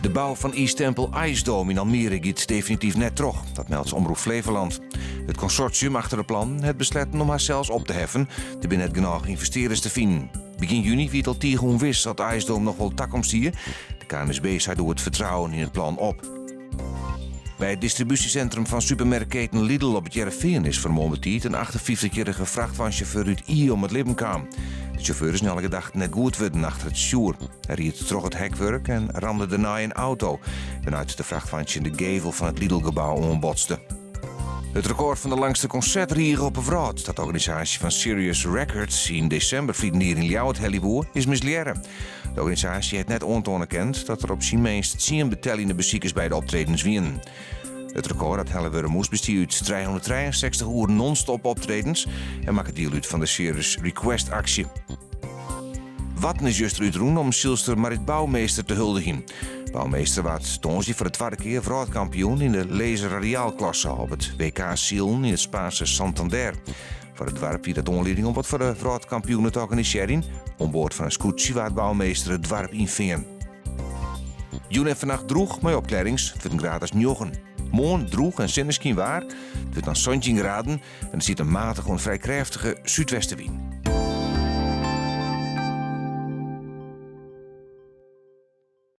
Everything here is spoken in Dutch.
De bouw van East Temple IJsdome in Almere gaat definitief net terug. Dat meldt Omroep Flevoland. Het consortium achter het plan het besloten om haar zelfs op te heffen. Er binnen het genoeg investeerders te vinden. Begin juni wie het al tegen wist dat de IJsdome nog wel takkomst hier. De KNSB zei door het vertrouwen in het plan op. Bij het distributiecentrum van supermerkketen Lidl op het Jereveen is vermoedelijk een 58-jarige vrachtwagenchauffeur uit I om het leven kwam. De chauffeur is elke dag net goed worden achter het stuur. Hij reed terug het hekwerk en ramde daarna een auto, waaruit de vrachtwagen in de gevel van het Lidl-gebouw ombotste. Het record van de langste concertrieren op een vrouw, dat de organisatie van Sirius Records in december vliegen hier in Ljouwert Helliboer, is misleren. De organisatie heeft net ontoonekend dat er op zijn minst 10 betellende bezoekers bij de optredens wienen. Het record dat Hellebuur moest bestaat uit 363 uur non-stop optredens en maakt deel uit van de Sirius Request actie. Wat is juist eruit doen om Silster Marit Bouwmeester te huldigen? Bouwmeester werd donderdag voor de tweede keer wereldkampioen in de laser radiaalklasse op het WK Zielen in het Spaanse Santander. Voor het dorp wie dat onleiding om wat voor de wereldkampioenen te organiseren. Onboord van een scootje waar dwaalmeester het dorp invingen. Joen en vannacht droeg mijn opkledings, het wordt een graad als njochen. Morgen droeg en zinneschien waar, het wordt dan 17 graden en er zit een matige en vrij krachtige zuidwestenwind.